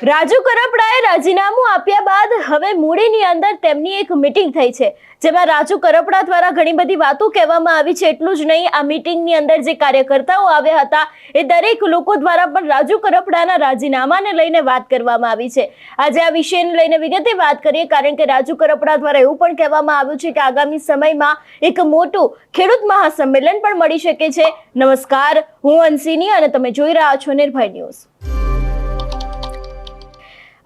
રાજુ કરપડાએ રાજીનામું આપ્યા બાદ હવે મૂડીની અંદર તેમની એક મીટિંગ થઈ છે, જેમાં રાજુ કરપડા દ્વારા ઘણી બધી વાતો કહેવામાં આવી છે। એટલું જ નહીં, આ મીટિંગની અંદર જે કાર્યકર્તાઓ આવ્યા હતા એ દરેક લોકો દ્વારા પણ રાજુ કરપડાના રાજીનામાને લઈને વાત કરવામાં આવી છે। આજે આ વિષયને લઈને વિગતે વાત કરીએ, કારણ કે રાજુ કરપડા દ્વારા એવું પણ કહેવામાં આવ્યું છે કે આગામી સમયમાં એક મોટું ખેડૂત મહાસંમેલન પણ મળી શકે છે। નમસ્કાર, હું અંશિની અને તમે જોઈ રહ્યા છો નિર્ભય ન્યૂઝ।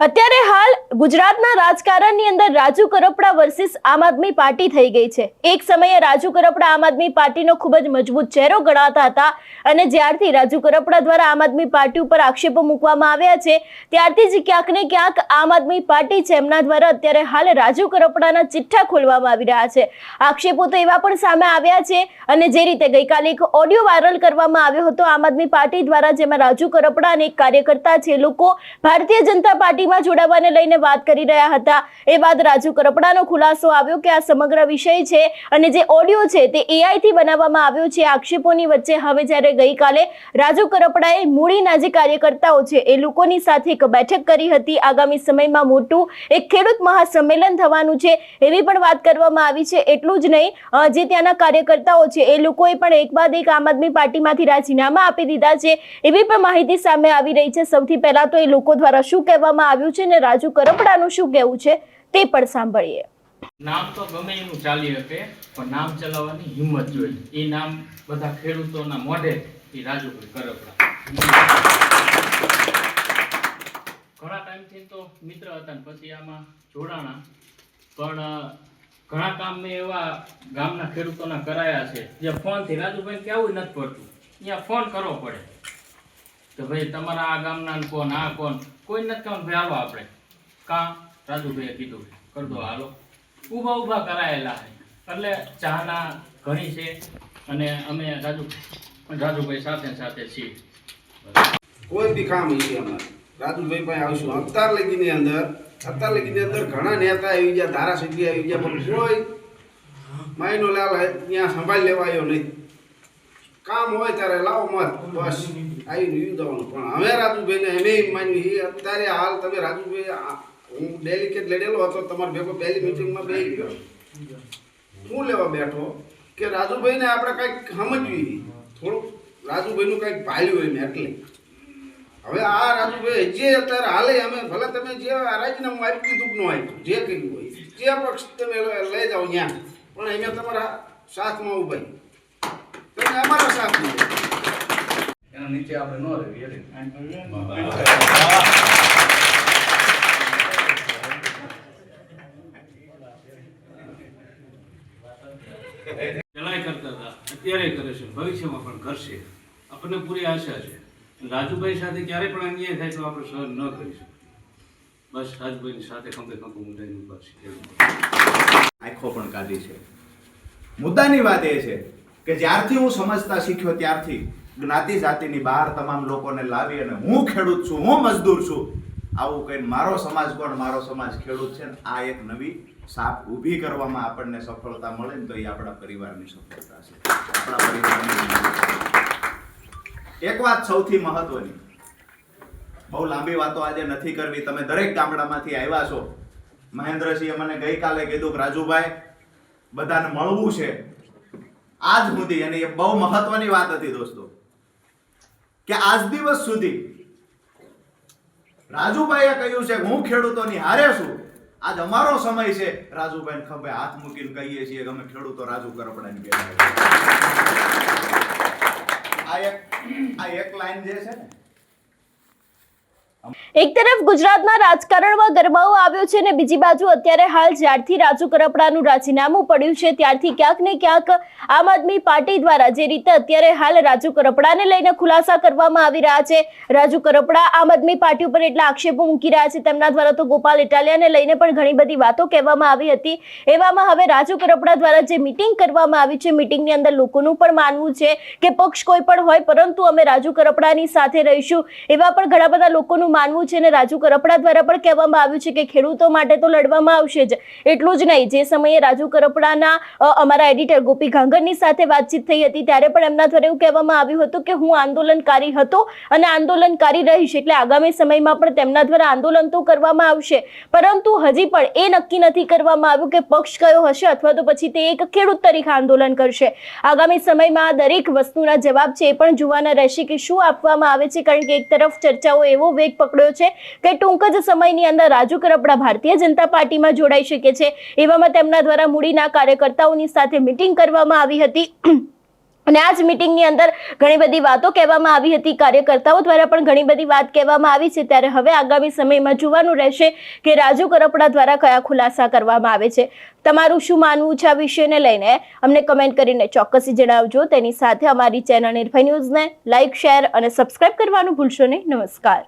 અત્યારે હાલ ગુજરાતના રાજકારણની અંદર રાજુ કરપડા વર્સિસ આમ આદમી પાર્ટી થઈ ગઈ છે। એક સમયે રાજુ કરપડા આમ આદમી પાર્ટીનો ખૂબ જ મજબૂત ચહેરો ગણાતા હતા અને જ્યારથી રાજુ કરપડા દ્વારા આમ આદમી પાર્ટી ઉપર આક્ષેપો મૂકવામાં આવ્યા છે, ત્યારથી જ ક્યાંક ને ક્યાંક આમ આદમી પાર્ટી છે એમના દ્વારા અત્યારે હાલ રાજુ કરપડાના ચિઠ્ઠા ખોલવામાં આવી રહ્યા છે। આક્ષેપો તો એવા પણ સામે આવ્યા છે અને જે રીતે ગઈકાલે એક ઓડિયો વાયરલ કરવામાં આવ્યો હતો આમ આદમી પાર્ટી દ્વારા, જેમાં રાજુ કરપડા અને એક કાર્યકર્તા છે લોકો ભારતીય જનતા પાર્ટી જોડાવાને લઈને વાત કરી રહ્યા હતા। એ બાદ રાજુ કરપડાનો ખુલાસો આવ્યો કે આ સમગ્ર વિષય છે અને જે ઓડિયો છે તે AI થી બનાવવામાં આવ્યો છે। આક્ષેપોની વચ્ચે હવે જ્યારે ગઈકાલે રાજુ કરપડાએ મૂડીના જે કાર્યકર્તાઓ છે એ લોકોની સાથે એક બેઠક કરી હતી। આગામી સમયમાં મોટું એક ખેડૂત મહાસંમેલન થવાનું છે એવી પણ વાત કરવામાં આવી છે। એટલું જ નહીં, જે ત્યાંના કાર્યકર્તાઓ છે એ લોકોએ પણ એક બાદ એક આમ આદમી પાર્ટીમાંથી રાજીનામા આપી દીધા છે એવી પણ માહિતી સામે આવી રહી છે। સૌથી પહેલા તો એ લોકો દ્વારા શું કહેવામાં આવ્યું છે ને રાજુ કરપડાનું શું કહેવું છે તે પણ સાંભળીએ। નામ તો ગમે એનું ચાલી શકે, પણ નામ ચલાવવાની હિંમત જોઈએ। એ નામ બધા ખેડૂતોના મોઢે એ રાજુ કરપડા ઘણા ટાઈમથી તો મિત્ર હતા ને પછી આમાં જોડાણા, પણ ઘણા કામ મેં એવા ગામના ખેડૂતોના કરાયા છે જે ફોનથી રાજુભાઈ કેવું નથી પડતું, અહીંયા ફોન કરવો પડે તો ભાઈ તમારા આ ગામના કોણ, આ કોણ, કોઈ નથી કહેવાનું ભાઈ હાલો આપણે કાં રાજુભાઈએ કીધું કર દો હાલો, ઊભા કરાયેલા છે। એટલે ચાહના ઘણી છે અને અમે રાજુભાઈ સાથે છીએ। કોઈ બી કામ છે અમારે રાજુભાઈ પાસે આવશું। અત્યાર લગીની અંદર ઘણા નેતા આવી ગયા, ધારાસભ્ય આવી ગયા, પણ કોઈ માયનો લાલ ત્યાં સંભાળ લેવાયો નહીં। કામ હોય ત્યારે લાવો મત, બસ આવી રહ્યું જવાનું। પણ હવે રાજુભાઈને એમ માન્યું અત્યારે હાલ તમે રાજુભાઈ, હું ડેલિકેટ લડેલો હતો તમારે ભેગો પહેલી મિટિંગમાં બે ગયો, હું લેવા બેઠો કે રાજુભાઈને આપણે કંઈક સમજવી, થોડુંક રાજુભાઈનું કંઈક ભાલ્યું એમ। એટલે હવે આ રાજુભાઈ જે અત્યારે હાલે અમે ભલે તમે જે રાજીનામું આપી દીધું ન આપ્યું, જે કર્યું હોય જે પક્ષ તમે લઈ જાઓ ત્યાં, પણ અહીંયા તમારા સાથમાં ઉભા, તમે અમારા સાથમાં એના નીચે આપણે ન રહેવી। પહેલાંય કરતા હતા, અત્યારે કરે છે, ભવિષ્યમાં પણ કરશે, આપણને પૂરી આશા છે। રાજુભાઈ સાથે ક્યારે પણ અન્યાય થાય તો આપણે સહન ન કરીશું। બસ રાજુભાઈની સાથે ખંભે ખંભે મુદ્દાની ઉભા છે। આંખો પણ કાઢી છે। મુદ્દાની વાત એ છે કે જ્યારથી હું સમજતા શીખ્યો ત્યારથી જ્ઞાતિ જાતિની બહાર તમામ લોકોને લાવી અને હું ખેડૂત છું, હું મજદૂર છું આવું કહીને મારો સમાજ કોણ, મારો સમાજ ખેડૂત છે ને આ એક નવી સાપ ઊભી કરવામાં આપણને સફળતા મળે ને તો એ આપણા પરિવારની સફળતા છે। આપણા પરિવારની એક વાત સૌથી મહત્વની, બહુ લાંબી વાતો આજે નથી કરવી, તમે દરેક ગામડામાંથી આવ્યા છો। મહેન્દ્રસિંહે મને ગઈકાલે કીધું કે રાજુભાઈ બધાને મળવું છે આજ સુધી, અને એ બહુ મહત્વની વાત હતી દોસ્તો, કે આજ દિવસ સુધી રાજુભાઈએ કહ્યું છે કે હું ખેડૂતોની હારે છું, આજ અમારો સમય છે રાજુભાઈને ખભે હાથ મૂકીને કહીએ છીએ કે અમે ખેડૂતો રાજુ કરપડાની બેઠા। આ એક લાઈન જે છે ને, એક તરફ ગુજરાતના રાજકારણમાં ગરમાવો આવ્યો છે અને બીજી બાજુ અત્યારે હાલ જ્યારથી રાજુ કરપડાનું રાજીનામું પડ્યું છે ત્યારથી ક્યાંક ને ક્યાંક આમ આદમી પાર્ટી દ્વારા જે રીતે અત્યારે હાલ રાજુ કરપડાને લઈને ખુલાસા કરવામાં આવી રહ્યા છે, રાજુ કરપડા આમ આદમી પાર્ટી ઉપર એટલા આક્ષેપો મૂકી રહ્યા છે, તેમના દ્વારા તો ગોપાલ ઇટાલિયાને લઈને પણ ઘણી બધી વાતો કહેવામાં આવી હતી। એવામાં હવે રાજુ કરપડા દ્વારા જે મીટિંગ કરવામાં આવી છે, મીટિંગની અંદર લોકોનું પણ માનવું છે કે પક્ષ કોઈ પણ હોય પરંતુ અમે રાજુ કરપડાની સાથે રહીશું, એવા પણ ઘણા બધા લોકોનું માનવું છે અને રાજુ કરપડા દ્વારા પણ કહેવામાં આવ્યું છે કે ખેડૂતો માટે તો લડવામાં આવશે જ. એટલું જ નહીં, જે સમયે રાજુ કરપડાના અમારા એડિટર ગોપી ઘાંગરની સાથે વાતચીત થઈ હતી ત્યારે પણ એમના દ્વારા એવું કહેવામાં આવ્યું હતું કે હું આંદોલનકારી હતો અને આંદોલનકારી રહીશ, એટલે આગામી સમયમાં પણ તેમના દ્વારા આંદોલન તો કરવામાં આવશે. પરંતુ હજી પણ એ નક્કી નથી કરવામાં આવ્યું કે પક્ષ કયો હશે અથવા તો પછી તે એક ખેડૂત તરીકે આંદોલન કરશે. આગામી સમયમાં દરેક વસ્તુના જવાબ છે એ પણ જોવાના રહેશે કે શું આપવામાં આવે છે, કારણ કે એક તરફ ચર્ચાઓ એવો વેગ પકડ્યો છે કે ટૂંક જ સમયની અંદર રાજુ કરપડા ભારતીય જનતા પાર્ટીમાં જોડાઈ શકે છે. એવામાં તેમના દ્વારા મૂડીના કાર્યકર્તાઓની સાથે મીટિંગ કરવામાં આવી હતી અને આ જ મીટિંગની અંદર ઘણી બધી વાતો કહેવામાં આવી હતી. કાર્યકર્તાઓ દ્વારા પણ ઘણી બધી વાત કહેવામાં આવી છે. ત્યારે હવે આગામી સમયમાં જોવાનું રહેશે કે રાજુ કરપડા દ્વારા કયા ખુલાસા કરવામાં આવે છે. તમારું શું માનવું છે આ વિષયને લઈને અમને કમેન્ટ કરીને ચોક્કસથી જણાવજો. તેની સાથે અમારી ચેનલ નિર્ભય ન્યૂઝને લાઇક, શેર અને સબસ્ક્રાઇબ કરવાનું ભૂલશો નહીં. નમસ્કાર.